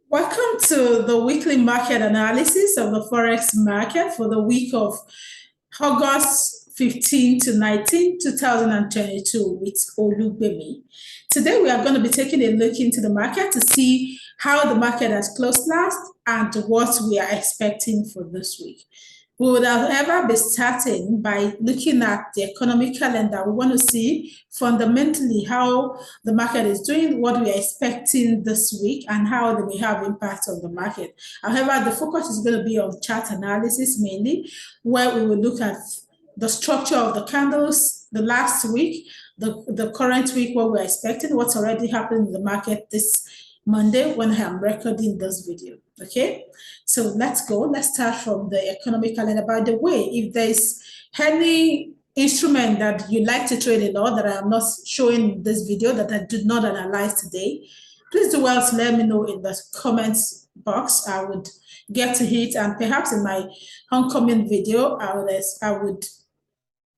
Welcome to the weekly market analysis of the Forex market for the week of August 15 to 19, 2022 with Olugbemi. Today we are going to be taking a look into the market to see how the market has closed last and what we are expecting for this week. We would however be starting by looking at the economic calendar. We want to see fundamentally how the market is doing, what we are expecting this week, and how they may have impact on the market. However, the focus is going to be on chart analysis mainly, where we will look at the structure of the candles the last week, the current week, what we're expecting, what's already happened in the market this Monday when I'm recording this video. Okay, so let's go. Let's start from the economic calendar. By the way, if there's any instrument that you like to trade in or that I am not showing in this video that I did not analyze today, please do well to let me know in the comments box. I would get to it, and perhaps in my oncoming video, I would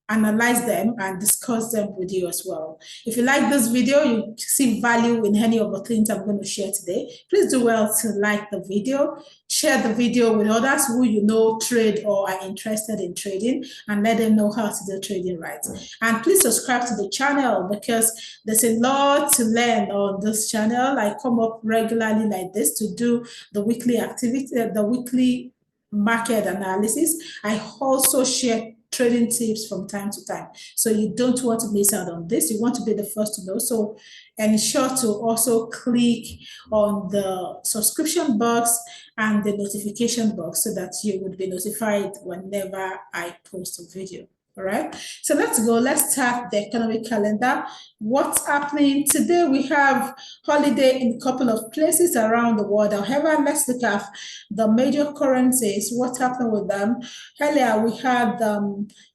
analyze them and discuss them with you as well. If you like this video, you see value in any of the things I'm going to share today, please do well to like the video, share the video with others who you know trade or are interested in trading, and let them know how to do trading right. And please subscribe to the channel because there's a lot to learn on this channel. I come up regularly like this to do the weekly activity, the weekly market analysis. I also share trading tips from time to time. So you don't want to miss out on this. You want to be the first to know. So ensure to also click on the subscription box and the notification box so that you would be notified whenever I post a video. All right, so let's go. Let's start the economic calendar. What's happening today? We have holiday in a couple of places around the world. However, let's look at the major currencies. What's happening with them? Earlier, we had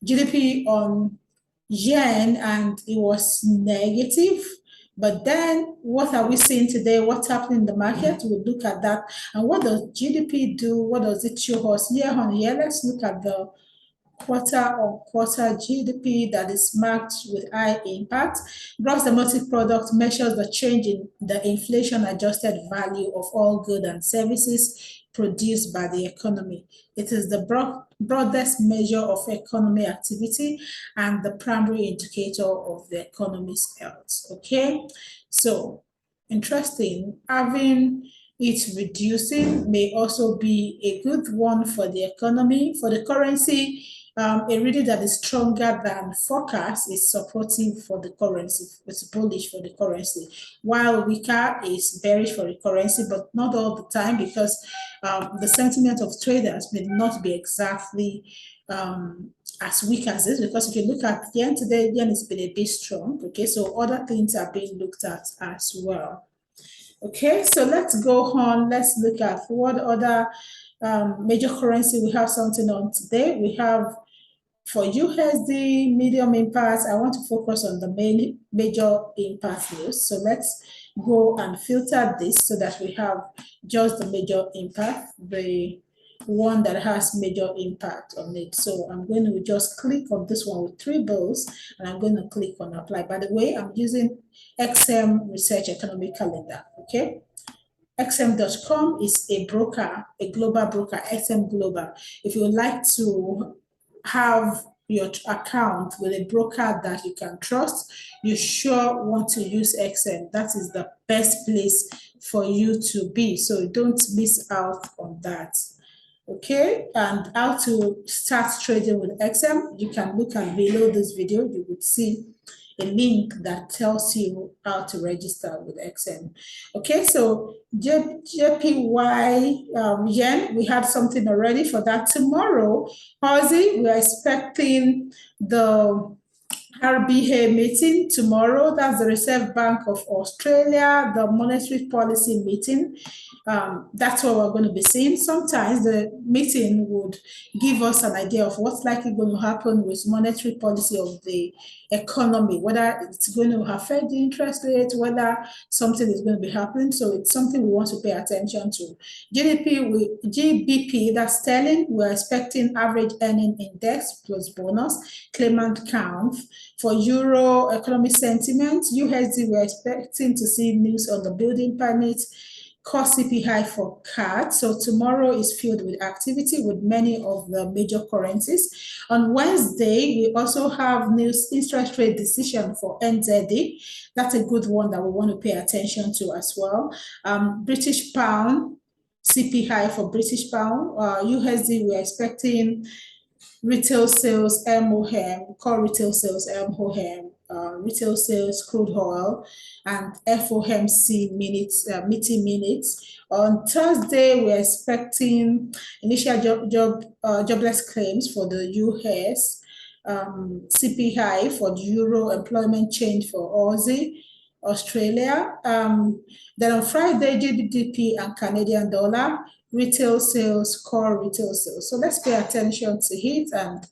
GDP on yen, and it was negative. But then what are we seeing today? What's happening in the market? We'll look at that. And what does GDP do? What does it show us year on year? Let's look at the quarter-on-quarter GDP that is marked with high impact. Gross domestic product measures the change in the inflation-adjusted value of all goods and services produced by the economy. It is the broadest measure of economy activity and the primary indicator of the economy's health. Okay, so interesting. Having it reducing may also be a good one for the economy. For the currency, a reading that is stronger than forecast is supportive for the currency. It's bullish for the currency, while weaker is bearish for the currency, but not all the time because the sentiment of traders may not be exactly as weak as this, because if you look at yen today, yen has been a bit strong. Okay, so other things are being looked at as well. Okay, so let's go on. Let's look at what other major currency we have something on today. We have for USD medium impact. I want to focus on the main major impact news. So let's go and filter this so that we have just the major impact, the one that has major impact on it. So I'm going to just click on this one with 3 bills, and I'm going to click on apply. By the way, I'm using XM Research Economic Calendar. Okay, XM.com is a broker, a global broker, XM Global. If you would like to have your account with a broker that you can trust, you sure want to use XM. That is the best place for you to be. So don't miss out on that. Okay, and how to start trading with XM, you can look at below this video. You would see a link that tells you how to register with XM. Okay, so JPY yen, we have something already for that tomorrow. Aussie, we are expecting the RBA meeting tomorrow. That's the Reserve Bank of Australia, the monetary policy meeting. That's what we're going to be seeing. Sometimes the meeting would give us an idea of what's likely going to happen with monetary policy of the economy, whether it's going to affect the interest rate, whether something is going to be happening. So it's something we want to pay attention to. GBP, that's sterling, we're expecting average earning index plus bonus, claimant count. For euro economic sentiment, USD, we're expecting to see news on the building permits, core CPI for CAD. So tomorrow is filled with activity with many of the major currencies. On Wednesday, we also have news interest rate decision for NZD. That's a good one that we want to pay attention to as well. British pound, CPI for British pound. USD, we're expecting retail sales, MOM, core retail sales, MOM, retail sales, crude oil, and FOMC minutes, meeting minutes. On Thursday, we're expecting initial jobless claims for the US, CPI for the Euro, employment change for Aussie, Australia. Then on Friday, GBP and Canadian dollar, retail sales, core retail sales. So let's pay attention to it and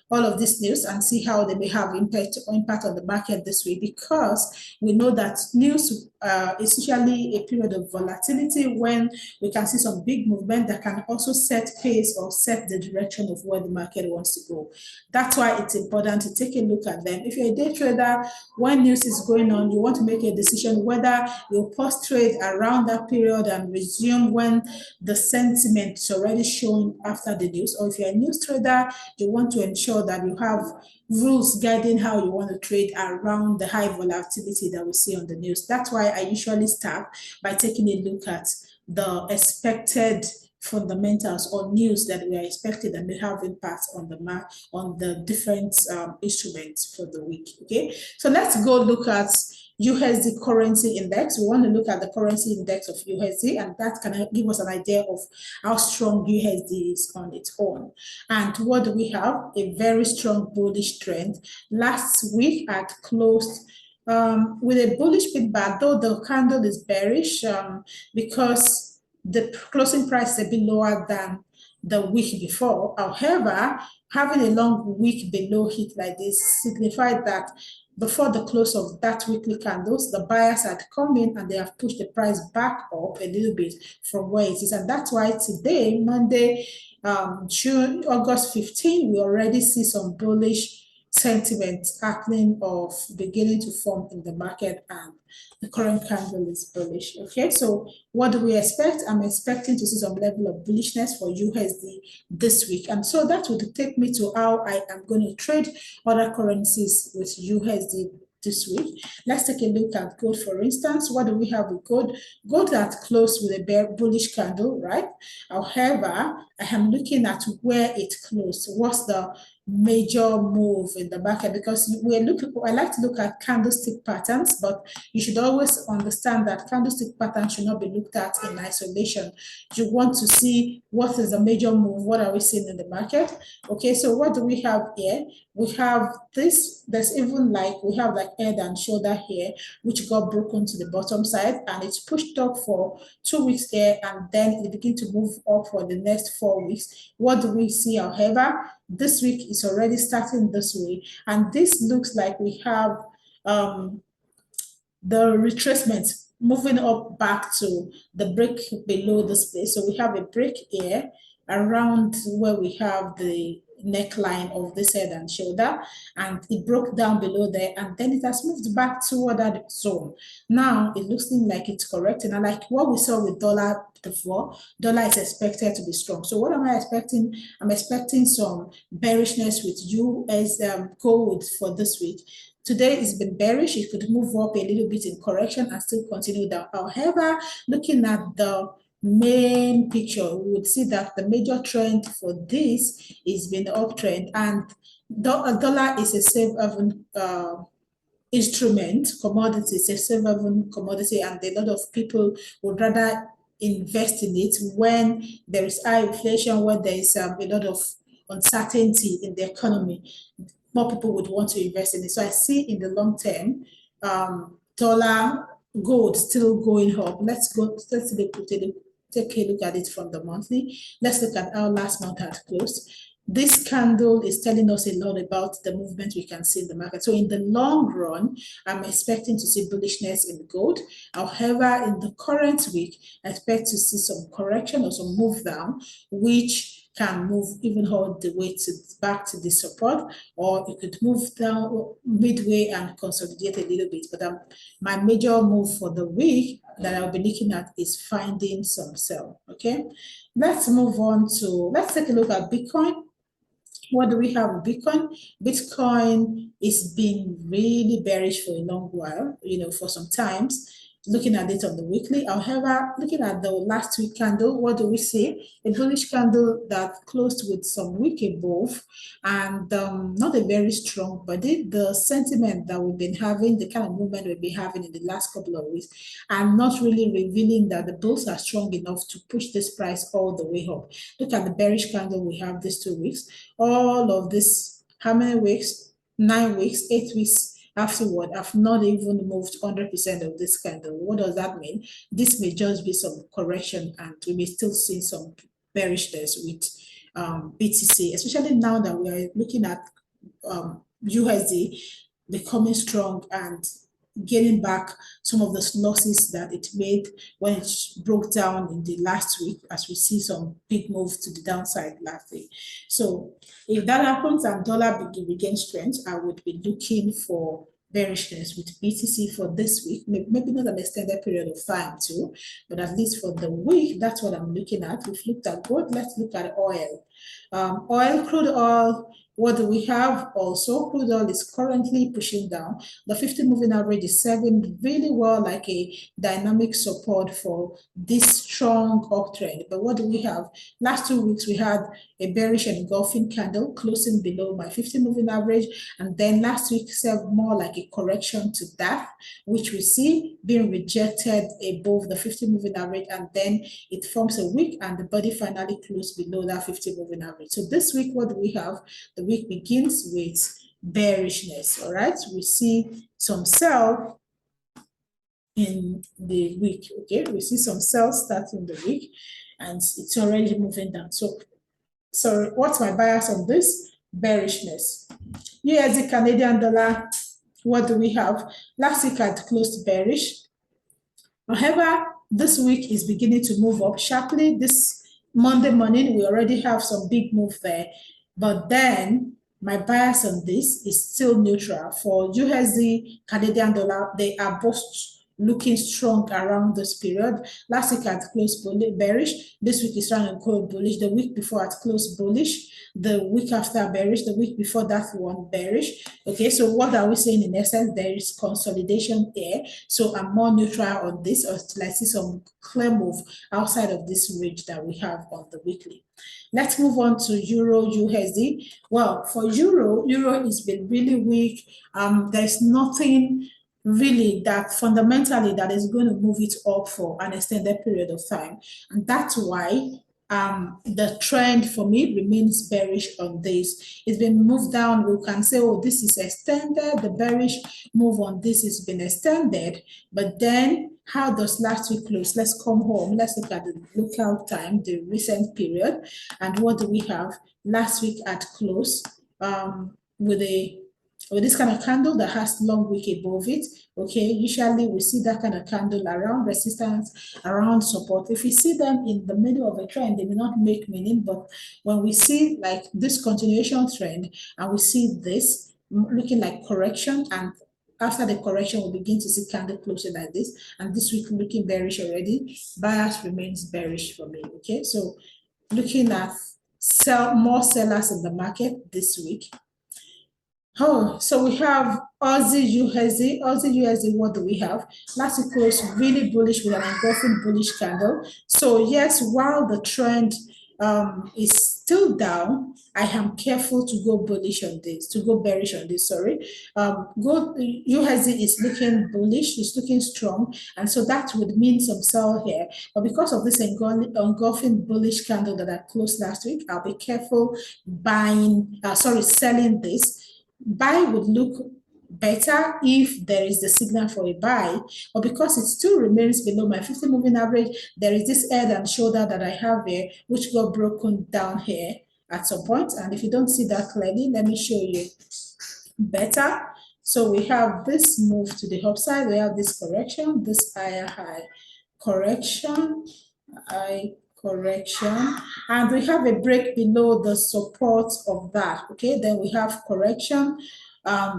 all of this news and see how they may have impact on the market this week, because we know that news is usually a period of volatility when we can see some big movement that can also set pace or set the direction of where the market wants to go. That's why it's important to take a look at them. If you're a day trader, when news is going on, you want to make a decision whether you post trade around that period and resume when the sentiment is already shown after the news, or if you're a news trader, you want to ensure that you have rules guiding how you want to trade around the high volatility that we see on the news. That's why I usually start by taking a look at the expected fundamentals or news that we are expecting that may have impact on the different instruments for the week. Okay, so let's go look at USD Currency Index. We want to look at the currency index of USD, and that can give us an idea of how strong USD is on its own. And what do we have? A very strong bullish trend. Last week I closed with a bullish feedback, though the candle is bearish because the closing price is a bit lower than the week before. However, having a long week below it like this signified that before the close of that weekly candles, the buyers had come in and they have pushed the price back up a little bit from where it is. And that's why today, Monday, August 15, we already see some bullish sentiment happening of beginning to form in the market, and the current candle is bullish. Okay, so what do we expect? I'm expecting to see some level of bullishness for USD this week, and so that would take me to how I am going to trade other currencies with USD this week. Let's take a look at gold, for instance. What do we have with gold? Gold that closed with a bullish candle, right? However, I am looking at where it closed. What's the major move in the market? Because I like to look at candlestick patterns, but you should always understand that candlestick patterns should not be looked at in isolation. You want to see what is the major move, what are we seeing in the market. Okay, so what do we have here? We have this, there's even like, we have like head and shoulder here, which got broken to the bottom side, and it's pushed up for 2 weeks here, and then it begin to move up for the next 4 weeks. What do we see, however? This week is already starting this way, and this looks like we have the retracement moving up back to the break below this place. So we have a break here around where we have the neckline of this head and shoulder, and it broke down below there, and then it has moved back toward that zone. Now it looks like it's correcting, and like what we saw with dollar before, dollar is expected to be strong. So what am I expecting? I'm expecting some bearishness with US gold for this week. Today it's been bearish. It could move up a little bit in correction and still continue down. However, looking at the main picture, we would see that the major trend for this is been the uptrend, and dollar is a safe haven instrument, commodity, it's a safe haven commodity, and a lot of people would rather invest in it when there is high inflation, when there is a lot of uncertainty in the economy. More people would want to invest in it. So I see in the long term, dollar, gold still going up. Let's take a look at it from the monthly. Let's look at how last month had closed. This candle is telling us a lot about the movement we can see in the market. So in the long run, I'm expecting to see bullishness in gold. However, in the current week, I expect to see some correction or some move down, which can move even all the way to back to the support, or it could move down midway and consolidate a little bit. But my major move for the week that I'll be looking at is finding some sell. Okay, let's move on to, let's take a look at Bitcoin. What do we have with Bitcoin? Bitcoin is been really bearish for a long while, for some times. Looking at it on the weekly. However, looking at the last week candle, what do we see? A bullish candle that closed with some wick above, and not a very strong body. The sentiment that we've been having, the kind of movement we've been having in the last couple of weeks, are not really revealing that the bulls are strong enough to push this price all the way up. Look at the bearish candle we have these 2 weeks. All of this, how many weeks? 9 weeks, 8 weeks afterward, I've not even moved 100% of this candle. What does that mean? This may just be some correction, and we may still see some bearishness with BTC, especially now that we are looking at USD becoming strong and getting back some of the losses that it made when it broke down in the last week, as we see some big moves to the downside last week. So if that happens and dollar regain strength, I would be looking for bearishness with BTC for this week, maybe not an extended period of time too, but at least for the week, that's what I'm looking at. We've looked at gold, let's look at oil. Crude oil, what do we have also? Crude oil is currently pushing down. The 50 moving average is serving really well like a dynamic support for this strong uptrend. But what do we have? Last 2 weeks, we had a bearish engulfing candle closing below my 50 moving average. And then last week served more like a correction to that, which we see being rejected above the 50 moving average. And then it forms a wick and the body finally closed below that 50 moving average. So this week, what do we have? The week begins with bearishness. All right, we see some sell in the week. Okay, we see some sell starting the week, and it's already moving down. So what's my bias on this? Bearishness. USD Canadian dollar, what do we have? Last week had closed bearish. However, this week is beginning to move up sharply. This Monday morning, we already have some big move there. But then my bias on this is still neutral. For USD Canadian dollar, they are both looking strong around this period. Last week had closed bearish. This week is trying to go bullish. The week before had closed bullish. The week after bearish. The week before that one bearish. Okay, so what are we saying in essence? There is consolidation there. So I'm more neutral on this, or till I see some clear move outside of this range that we have on the weekly. Let's move on to Euro USD. Well, for Euro has been really weak. There's nothing really that fundamentally that is going to move it up for an extended period of time, and that's why the trend for me remains bearish on this. It's been moved down. We can say, oh, this is extended. The bearish move on this has been extended, but then how does last week close? Let's come home. Let's look at the local time, the recent period, and what do we have? Last week at close with this kind of candle that has long wick above it. Okay, usually we see that kind of candle around resistance, around support. If we see them in the middle of a trend, they may not make meaning, but when we see like this continuation trend and we see this looking like correction, and after the correction, we begin to see candle closing like this, and this week looking bearish already, bias remains bearish for me. Okay, so looking at more sellers in the market this week. Oh, so we have Aussie USD. Aussie USD, what do we have? Last week closed really bullish with an engulfing bullish candle. So yes, while the trend is still down, I am careful to go bullish on this, to go bearish on this, sorry. USD is looking bullish, it's looking strong, and so that would mean some sell here. But because of this engulfing bullish candle that I closed last week, I'll be careful selling this. Buy would look better if there is the signal for a buy, but because it still remains below my 50 moving average, there is this head and shoulder that I have here, which got broken down here at some point. And if you don't see that clearly, let me show you better. So we have this move to the upside, we have this correction, this higher high correction, correction, and we have a break below the support of that. Okay, then we have correction.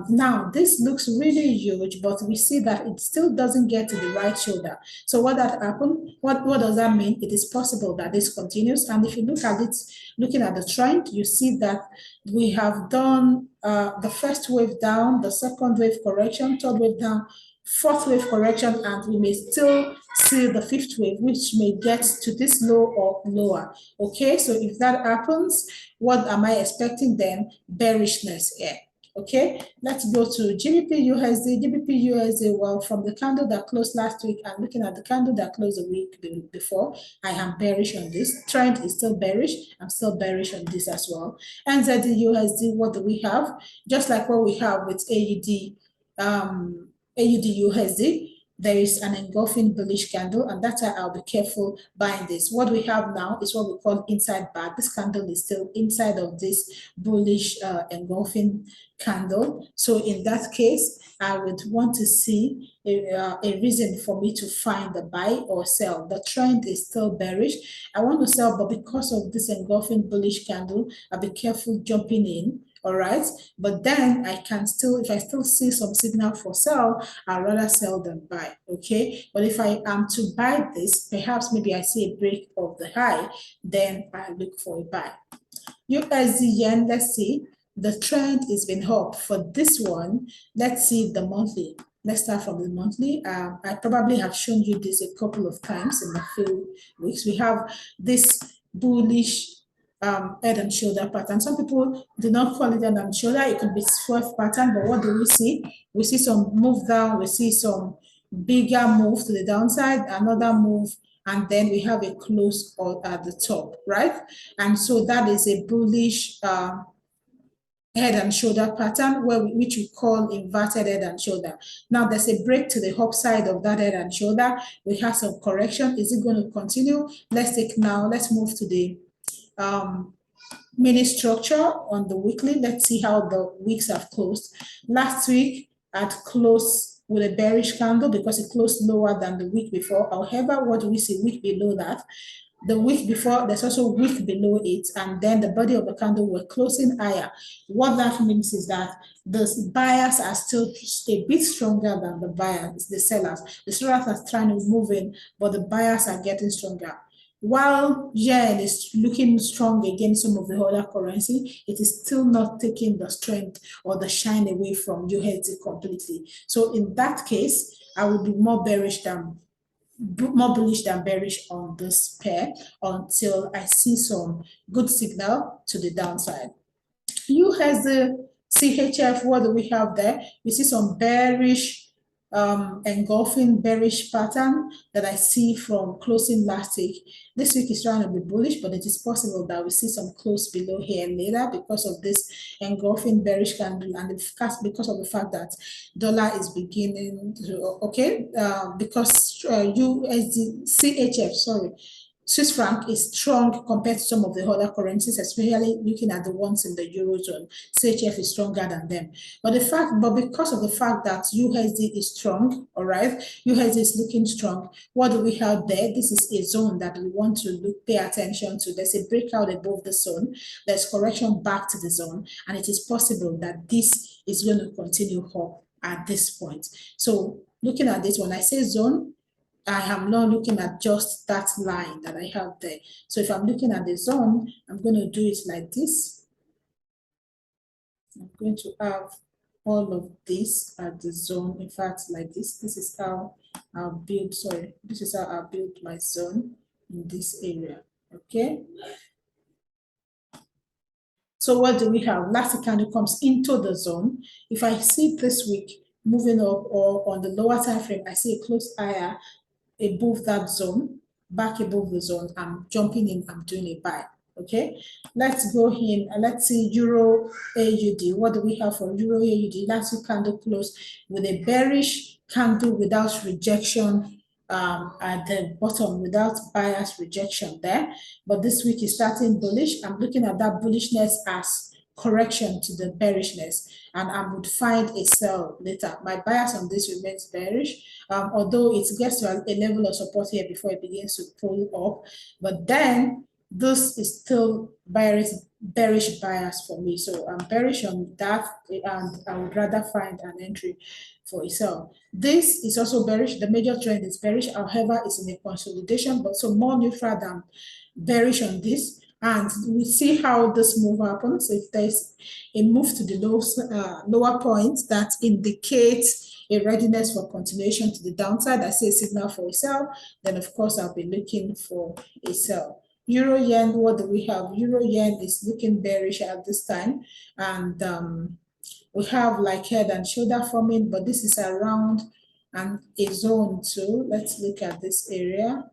Now this looks really huge, but we see that it still doesn't get to the right shoulder. So what that happened? What does that mean? It is possible that this continues, and if you look at it, looking at the trend, you see that we have done the first wave down, the second wave correction, third wave down, fourth wave correction, and we may still see the fifth wave, which may get to this low or lower. Okay, so if that happens, what am I expecting then? Bearishness here. Okay, let's go to GBP USD. GBP USD, well, from the candle that closed last week and looking at the candle that closed the week before, I am bearish on this. Trend is still bearish. I'm still bearish on this as well. NZD USD, what do we have? Just like what we have with AUD, AUD USD, there is an engulfing bullish candle, and that's why I'll be careful buying this. What we have now is what we call inside bar. This candle is still inside of this bullish engulfing candle. So in that case, I would want to see a reason for me to find the buy or sell. The trend is still bearish. I want to sell, but because of this engulfing bullish candle, I'll be careful jumping in. All right, but then I can still, if I still see some signal for sell, I'd rather sell than buy. Okay, but if I am to buy this, perhaps maybe I see a break of the high, then I look for a buy. USD yen, let's see, the trend has been up for this one. Let's see the monthly. Let's start from the monthly. I probably have shown you this a couple of times in a few weeks. We have this bullish head and shoulder pattern. Some people do not call it head and shoulder. It could be swerve pattern, but what do we see? We see some move down. We see some bigger move to the downside, another move, and then we have a close at the top, right? And so that is a bullish head and shoulder pattern, which we call inverted head and shoulder. Now there's a break to the upside of that head and shoulder. We have some correction. Is it going to continue? Let's move to the mini structure on the weekly. Let's see how the weeks have closed. Last week had closed with a bearish candle because it closed lower than the week before. However, what do we see week below that? The week before, there's also a week below it, and then the body of the candle were closing higher. What that means is that the buyers are still a bit stronger than the buyers, the sellers. The sellers are trying to move in, but the buyers are getting stronger. While yen is looking strong against some of the other currency, it is still not taking the strength or the shine away from USD completely. So in that case, I would be more bullish than bearish on this pair until I see some good signal to the downside. USD CHF, what do we have there? We see some bearish engulfing bearish pattern that I see from closing last week. This week is trying to be bullish, but it is possible that we see some close below here and later because of this engulfing bearish candle, and because of the fact that dollar is beginning to because USD CHF, sorry, Swiss franc is strong compared to some of the other currencies, especially looking at the ones in the Eurozone. CHF is stronger than them. But because of the fact that USD is strong, all right, USD is looking strong. What do we have there? This is a zone that we want to pay attention to. There's a breakout above the zone. There's correction back to the zone, and it is possible that this is going to continue up at this point. So looking at this, when I say zone, I am not looking at just that line that I have there. So if I'm looking at the zone, I'm going to do it like this. I'm going to have all of this at the zone. In fact, like this. This is how I'll build, this is how I'll build my zone in this area. Okay. So what do we have? Last candle comes into the zone. If I see this week moving up or on the lower time frame, I see a close higher above that zone, back above the zone, I'm jumping in, I'm doing a buy. Okay, let's go in and let's see Euro AUD. What do we have for Euro AUD? Last week candle closed with a bearish candle without rejection at the bottom, without buyer's rejection there. But this week is starting bullish. I'm looking at that bullishness as correction to the bearishness, and I would find a sell later. My bias on this remains bearish, although it gets to a level of support here before it begins to pull up, but then this is still bearish bias for me. So I'm bearish on that, and I would rather find an entry for a sell. This is also bearish. The major trend is bearish. However, it's in a consolidation, but so more neutral than bearish on this. And we see how this move happens. If there's a move to the lower point that indicates a readiness for continuation to the downside, I see a signal for a sell, then of course I'll be looking for a sell. Euro yen, what do we have? Euro yen is looking bearish at this time, and we have like head and shoulder forming, but this is around and a zone too. Let's look at this area.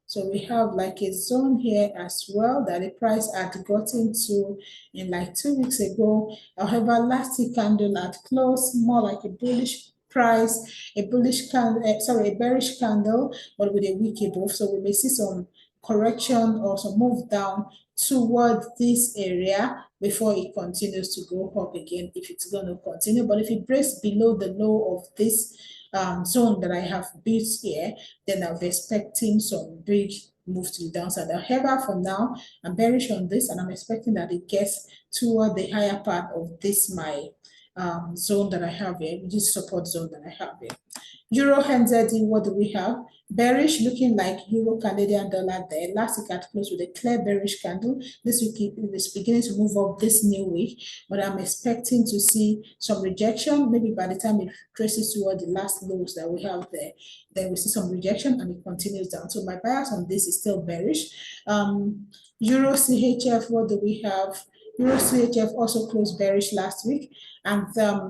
So we have like a zone here as well that the price had gotten to in like 2 weeks ago. However, last week candle had closed more like a bullish price, a bullish candle, a bearish candle, but with a wick above. So we may see some correction or some move down toward this area before it continues to go up again, if it's going to continue. But if it breaks below the low of this zone that I have built here, then I'll be expecting some big move to the downside. However, for now, I'm bearish on this, and I'm expecting that it gets toward the higher part of this my zone that I have here, this support zone that I have here. Euro NZD, what do we have? Bearish, looking like Euro Canadian dollar there. Last week had closed with a clear bearish candle. This week it is beginning to move up this new week, but I'm expecting to see some rejection. Maybe by the time it traces toward the last lows that we have there, then we see some rejection and it continues down. So my bias on this is still bearish. Euro CHF, what do we have? Euro CHF also closed bearish last week, and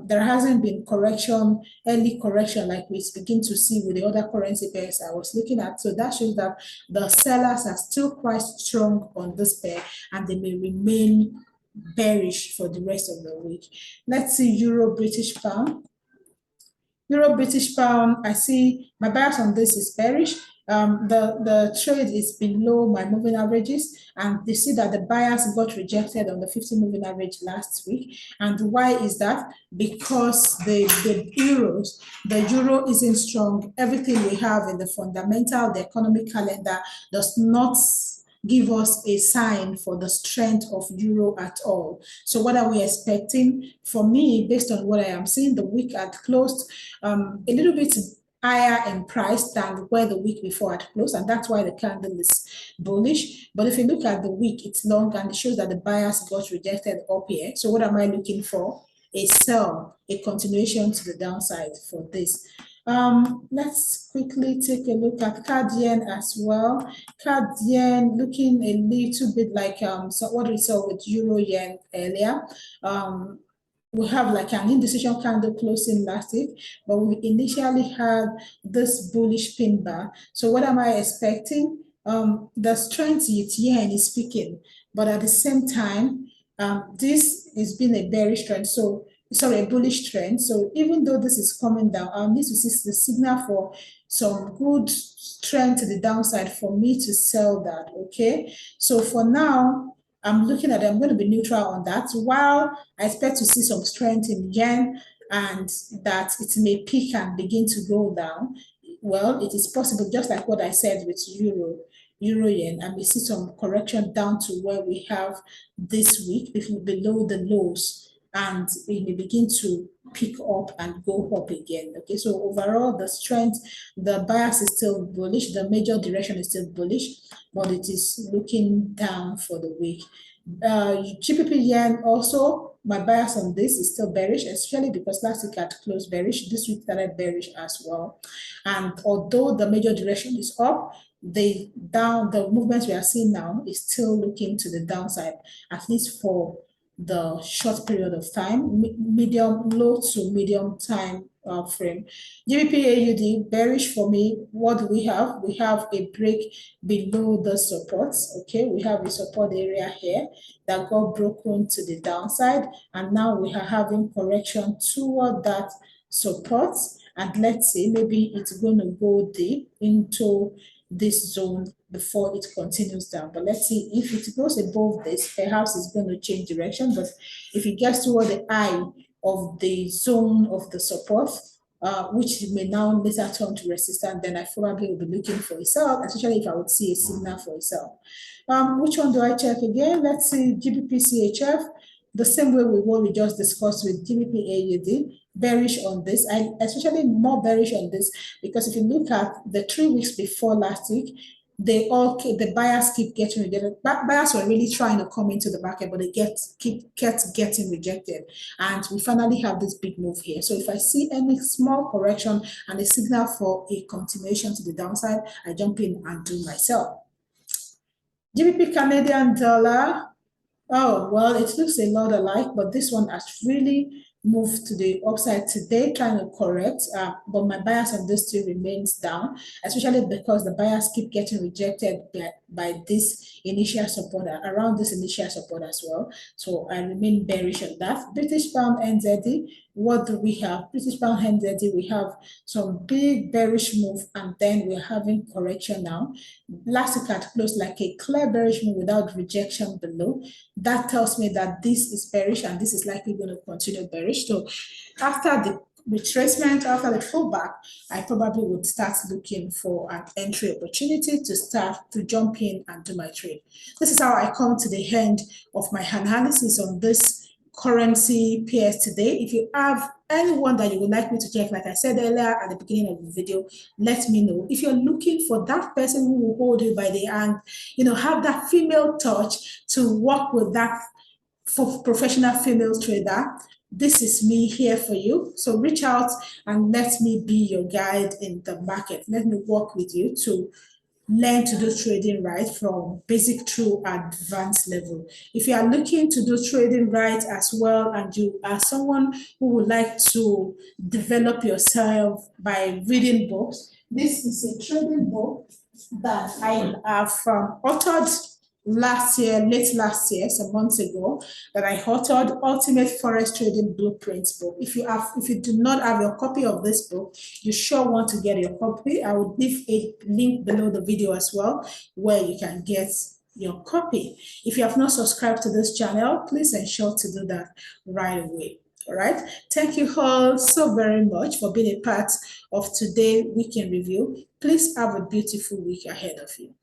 there hasn't been early correction like we begin to see with the other currency pairs I was looking at. So that shows that the sellers are still quite strong on this pair, and they may remain bearish for the rest of the week. Let's see Euro British Pound. Euro British Pound, I see my bias on this is bearish. The trade is below my moving averages, and you see that the bias got rejected on the 50 moving average last week. And why is that? Because the euro isn't strong. Everything we have in the fundamental, the economic calendar does not give us a sign for the strength of euro at all. So what are we expecting? For me, based on what I am seeing, the week had closed a little bit higher in price than where the week before had closed, and that's why the candle is bullish. But if you look at the week, it's long, and it shows that the bias got rejected up here. So what am I looking for? A sell, a continuation to the downside for this. Let's quickly take a look at CAD yen as well. CAD yen looking a little bit like so what we saw with euro yen earlier. We have like an indecision candle closing last week, but we initially had this bullish pin bar. So what am I expecting? The strength with yen is peaking, but at the same time, this has been a bearish trend. So a bullish trend. So even though this is coming down, I'll need to see the signal for some good trend to the downside for me to sell that. Okay. So for now, I'm looking at it, I'm going to be neutral on that, while I expect to see some strength in yen and that it may peak and begin to go down. Well, it is possible, just like what I said with euro yen, and we see some correction down to where we have this week, if below the lows, and it may begin to pick up and go up again. Okay, so overall, the strength, the bias is still bullish, the major direction is still bullish, but it is looking down for the week. GBP yen also, my bias on this is still bearish, especially because last week had closed bearish, this week started bearish as well. And although the major direction is up, the movements we are seeing now is still looking to the downside, at least for the short period of time, low to medium time frame. Gbp Aud, bearish for me. What do we have? We have a break below the supports. Okay, we have a support area here that got broken to the downside, and now we are having correction toward that support. And let's see, maybe it's going to go deep into this zone before it continues down. But let's see, if it goes above this, perhaps it's going to change direction. But if it gets toward the eye of the zone of the support, which may now later turn to resistance, then I probably will be looking for a sell, especially if I would see a signal for a sell. Which one do I check again? Let's see, Gbp Chf, the same way with what we just discussed with Dvp Aud, bearish on this. I especially more bearish on this because if you look at the 3 weeks before last week, the buyers keep getting rejected. Buyers were really trying to come into the market, but they kept getting rejected. And we finally have this big move here. So if I see any small correction and a signal for a continuation to the downside, I jump in and do my sell. GBP Canadian dollar. Oh, well, it looks a lot alike, but this one has really moved to the upside today, trying to correct, but my bias on this still remains down, especially because the buyers keep getting rejected by this initial support, around this initial support as well. So I remain bearish on that. British pound NZD, what do we have? British pound NZD, we have some big bearish move, and then we're having correction now. Last week had closed like a clear bearish move without rejection below. That tells me that this is bearish and this is likely going to continue bearish. So after the retracement, after the pullback, I probably would start looking for an entry opportunity to start to jump in and do my trade. This is how I come to the end of my analysis on this currency pairs today. If you have anyone that you would like me to check, like I said earlier at the beginning of the video, let me know. If you're looking for that person who will hold you by the hand, have that female touch to work with that for professional female trader, this is me here for you. So reach out and let me be your guide in the market. Let me work with you to learn to do trading right from basic to advanced level. If you are looking to do trading right as well, and you are someone who would like to develop yourself by reading books, this is a trading book that I have authored late last year, some months ago, that I authored, Ultimate Forex Trading Blueprints book. If you do not have your copy of this book, you sure want to get your copy. I will leave a link below the video as well, where you can get your copy. If you have not subscribed to this channel, please ensure to do that right away. All right. Thank you all so very much for being a part of today's weekend review. Please have a beautiful week ahead of you.